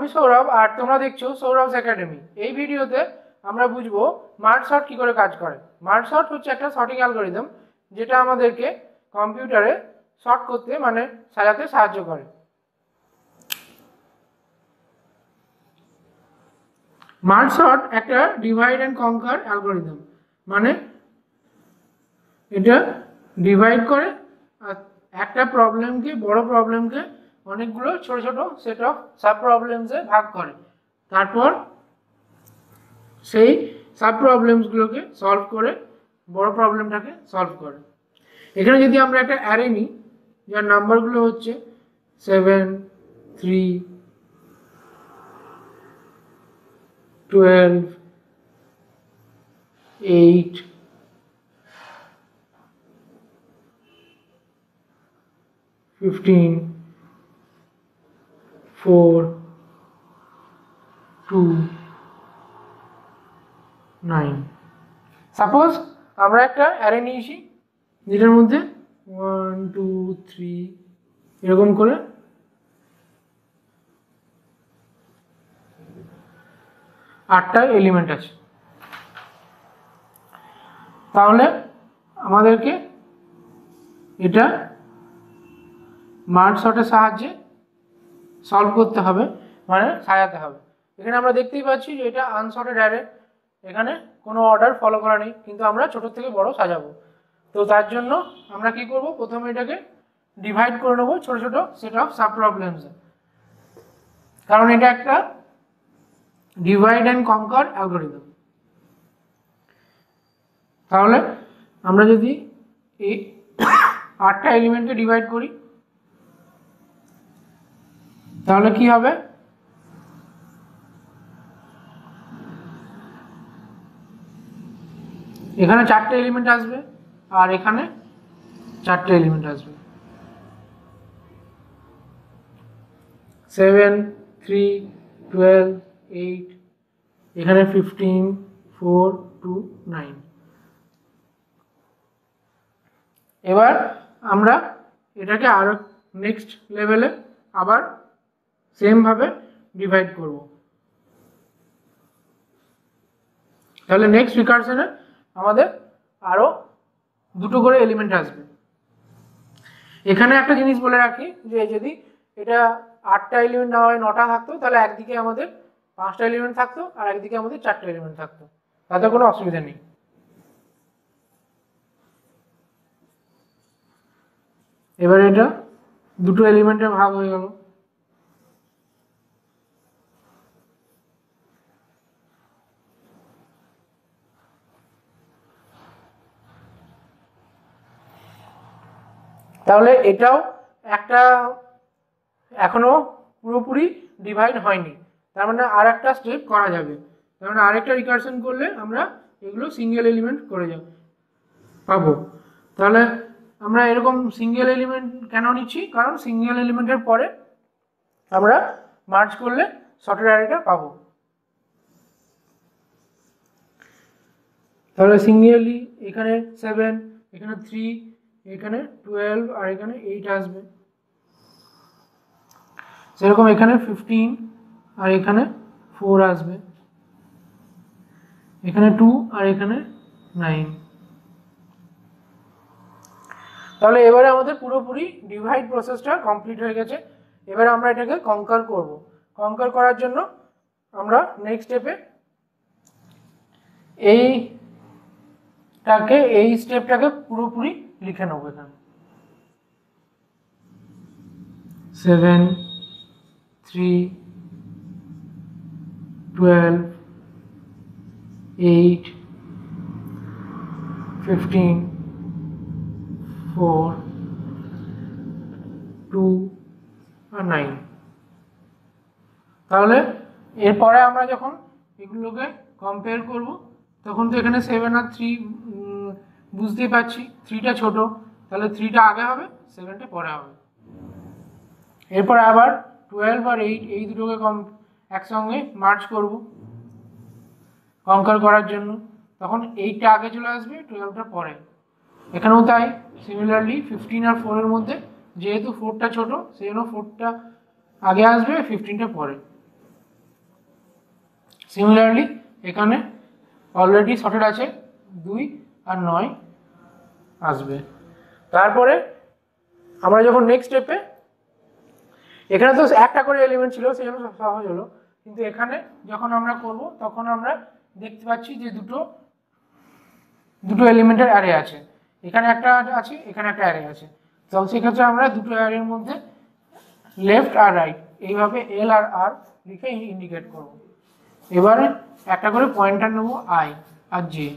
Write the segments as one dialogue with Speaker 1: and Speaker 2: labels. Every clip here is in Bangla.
Speaker 1: আমি সৌরভ আর তোমরা দেখছো সৌরভস একাডেমি। এই ভিডিওতে আমরা বুঝবো মার্জ সর্ট কি করে কাজ করে। মার্জ সর্ট হচ্ছে একটা সর্টিং অ্যালগরিদম যেটা আমাদেরকে কম্পিউটারে সর্ট করতে মানে সাজাতে সাহায্য করে। মার্জ সর্ট একটা ডিভাইড অ্যান্ড কনকার অ্যালগরিদম, মানে এটা ডিভাইড করে আর একটা প্রবলেমকে বড় প্রবলেমকে অনেকগুলো ছোট ছোট সেট অফ সাব প্রবলেমসে ভাগ করে, তারপর সেই সাব প্রবলেমসগুলোকে সলভ করে বড় প্রবলেমটাকে সলভ করে। এখানে যদি আমরা একটা অ্যারে নিই যার নাম্বারগুলো হচ্ছে 7, 3, 12, 8, 15, 4, 2, 9। সাপোজ আমরা একটা অ্যারে নিয়েছি যেটার মধ্যে 1, 2, 3 এরকম করে আটটা এলিমেন্ট আছে। তাহলে আমাদেরকে এটা মার্জ সর্টের সাহায্যে সলভ করতে হবে, মানে সাজাতে হবে। এখানে আমরা দেখতেই পাচ্ছি যে এটা আনসর্টেড অ্যারে, এখানে কোনো অর্ডার ফলো করা নেই, কিন্তু আমরা ছোট থেকে বড় সাজাবো। তো তার জন্য আমরা কি করব, প্রথমে এটাকে ডিভাইড করে নেবো ছোট ছোট সেট অফ সাব প্রবলেমসে, কারণ এটা একটা ডিভাইড অ্যান্ড কনকার অ্যালগরিদম। তাহলে আমরা যদি এই 8টা এলিমেন্টকে ডিভাইড করি তাহলে কি হবে, এখানে 4টে এলিমেন্ট আসবে আর এখানে 4টে এলিমেন্ট আসবে। 7, 3, 12, 8, এখানে 15, 4, 2, 9। এবার আমরা এটাকে আরো নেক্সট লেভেলে আবার সেম ভাবে ডিভাইড করব। তাহলে নেক্সট রিকার্শনে আমাদের আরো দুটো করে এলিমেন্ট আসবে। এখানে একটা জিনিস বলে রাখি যে যদি এটা 8টা এলিমেন্ট না হয় 9টা থাকতো, তাহলে একদিকে আমাদের 5টা এলিমেন্ট থাকতো আর একদিকে আমাদের 4টে এলিমেন্ট থাকতো, তাতে কোনো অসুবিধা নেই। এবার এটা দুটো এলিমেন্টের ভাগ হয়ে গেল। তাহলে এটাও একটা এখনো পুরোপুরি ডিভাইড হয়নি, তার মানে আর একটা স্টেপ করা যাবে। তার মানে আরেকটা রিকার্শন করলে আমরা এগুলো সিঙ্গেল এলিমেন্ট করে পাবো। তাহলে আমরা এরকম সিঙ্গেল এলিমেন্ট কেন নিচ্ছি, কারণ সিঙ্গেল এলিমেন্টের পরে আমরা মার্জ করলে সর্টেড অ্যারেটা পাবো। তাহলে সিঙ্গেলি এখানে 7, এখানে 3, এখানে 12 আর এখানে 8 আসবে। সেরকম এখানে 15 আর এখানে 4 আসবে, এখানে 2 আর এখানে 9। তাহলে এবারে আমাদের পুরোপুরি ডিভাইড প্রসেসটা কমপ্লিট হয়ে গেছে। এবারে আমরা এটাকে কনকার করব। কনকার করার জন্য আমরা নেক্সট স্টেপে এই স্টেপটাকে পুরোপুরি লিখে নেব। এখানে 7, 3, 12, 8, 15, 4, 2 আর 9। তাহলে এরপরে আমরা যখন এগুলোকে কম্পেয়ার করব তখন তো এখানে 7 আর 3 বুঝতেই পারছি, 3টা ছোট, তাহলে 3টা আগে হবে, 7টা পরে হবে। এরপর আবার 12 আর 8 এই দুটোকে একসঙ্গে মার্জ করব কনকার করার জন্য, তখন 8টা আগে চলে আসবে, 12টা পরে। এখানেও তাই, সিমিলারলি 15 আর 4 এর মধ্যে যেহেতু 4টা ছোট সেই জন্য 4টা আগে আসবে, 15টা পরে। সিমিলারলি এখানে অলরেডি সর্টেড আছে 2 আর 9 আসবে। তারপরে আমরা যখন নেক্সট স্টেপে, এখানে তো একটা করে এলিমেন্ট ছিল সেই জন্য সহজ হলো, কিন্তু এখানে যখন আমরা করব তখন আমরা দেখতে পাচ্ছি যে দুটো এলিমেন্টের অ্যারে আছে, এখানে একটা আছে এখানে একটা অ্যারে আছে। তো সেক্ষেত্রে আমরা দুটো অ্যারের মধ্যে লেফট আর রাইট এইভাবে এল আর আর লিখে ইন্ডিকেট করব। এবারে একটা করে পয়েন্টার নেব আই আর জে।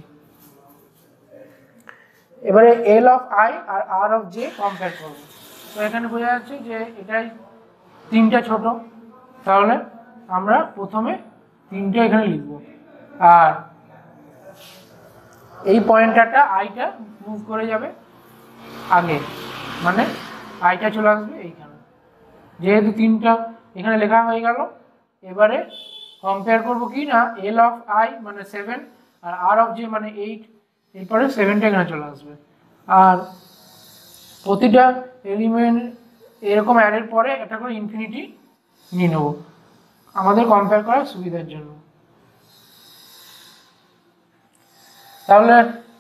Speaker 1: এবারে L of I R R of J compare করব। তো এখানে বোঝা যাচ্ছে যে এটাই তিনটা ছোট, তাহলে আমরা প্রথমে তিনটে এখানে লিখব, আর এই পয়েন্টারটা আইটা মুভ করে যাবে আগে, মানে আইটা চলে আসবে এইখানে। যেহেতু তিনটা এখানে লেখা হয়ে গেল, এবারে কম্পেয়ার করব কি না এল অফ আই মানে 7 আর আর অফ জে মানে 8, এরপরে 7টা এখানে চলে আসবে। আর প্রতিটা এলিমেন্ট এরকম অ্যাডের পরে একটা করে ইনফিনিটি নিয়ে নেব আমাদের কম্পেয়ার করার সুবিধার জন্য। তাহলে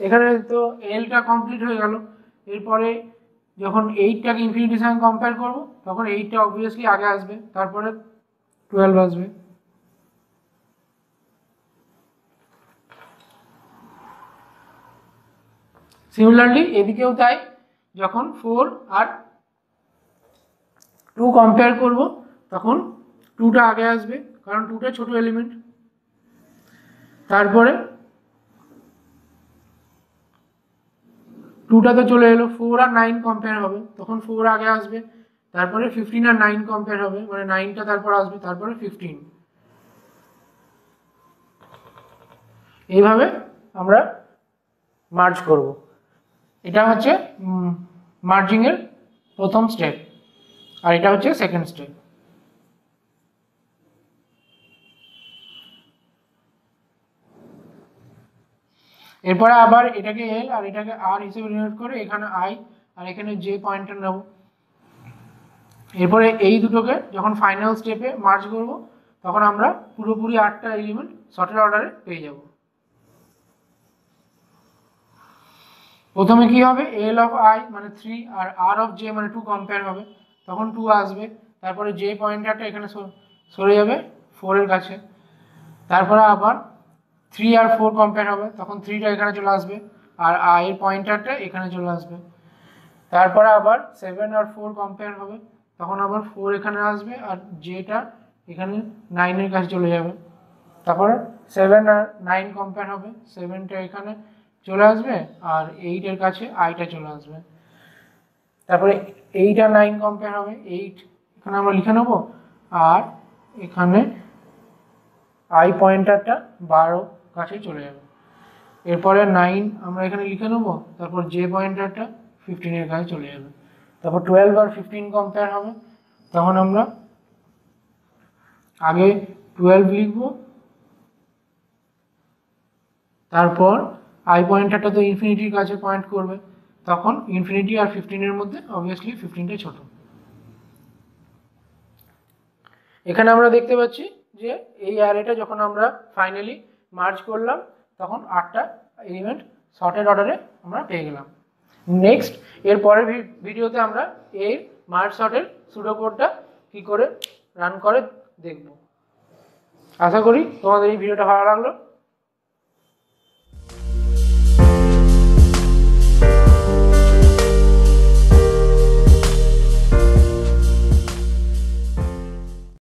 Speaker 1: এখানে তো এলটা কমপ্লিট হয়ে গেল। এরপরে যখন 8টাকে ইনফিনিটির সঙ্গে কম্পেয়ার করব তখন 8টা অবভিয়াসলি আগে আসবে, তারপরে 12 আসবে। সিমিলারলি এদিকেও তাই, যখন 4 আর 2 কম্পেয়ার করব তখন 2টা আগে আসবে, কারণ 2টা ছোট এলিমেন্ট। তারপরে 2টা তো চলে এলো, 4 আর 9 কম্পেয়ার হবে তখন 4 আগে আসবে, তারপরে 15 আর 9 কম্পেয়ার হবে মানে 9টা তারপর আসবে, তারপরে 15। এইভাবে আমরা মার্জ করব। এটা হচ্ছে মার্জিং এর প্রথম স্টেপ, আর এটা হচ্ছে সেকেন্ড স্টেপ। এরপরে আবার এটাকে এল আর এটাকে আর হিসেবে ডিনোট করে এখানে আই আর এখানে জে পয়েন্টার নেব। এরপরে এই দুটোকে যখন ফাইনাল স্টেপে মার্জ করব তখন আমরা পুরোপুরি 8টা এলিমেন্ট সর্টেড অর্ডারে পেয়ে যাব। প্রথমে কি হবে এল অফ আই মানে 3 আর আর অফ জে মানে 2 কম্পেয়ার হবে, তখন 2 আসবে। তারপরে জে পয়েন্টারটা এখানে সরে যাবে 4 এর কাছে, তারপরে আবার 3 আর 4 কম্পেয়ার হবে, তখন 3টা এখানে চলে আসবে আর আই এর পয়েন্টারটা এখানে চলে আসবে। তারপরে আবার 7 আর 4 কম্পেয়ার হবে, তখন আবার 4 এখানে আসবে আর জেটা এখানে 9 এর কাছে চলে যাবে। তারপরে 7 আর 9 কম্পেয়ার হবে, 7টা এখানে চলে আসবে আর 8 এর কাছে আইটা চলে আসবে। তারপরে 8 আর 9 কম্পেয়ার হবে, 8 এখানে আমরা লিখে নেব আর এখানে আই পয়েন্টারটা 12 কাছেই চলে যাবে। এরপরে 9 আমরা এখানে লিখে নেব, তারপর জে পয়েন্টারটা 15 এর কাছে চলে যাবে। তারপর 12 আর 15 কম্পেয়ার হবে, তখন আমরা আগে 12 লিখব, তারপর আই পয়েন্টারটা তো ইনফিনিটির কাছে পয়েন্ট করবে, তখন ইনফিনিটি আর 15 এর মধ্যে অবভিয়াসলি 15টা ছোট। এখানে আমরা দেখতে পাচ্ছি যে এই অ্যারেটা যখন আমরা ফাইনালি মার্জ করলাম তখন 8টা এলিমেন্ট সর্টেড অর্ডারে আমরা পেয়ে গেলাম। নেক্সট এর পরের ভিডিওতে আমরা এই মার্জ সর্টের সুডো কোডটা কী করে রান করে দেখব। আশা করি তোমাদের এই ভিডিওটা ভালো লাগলো।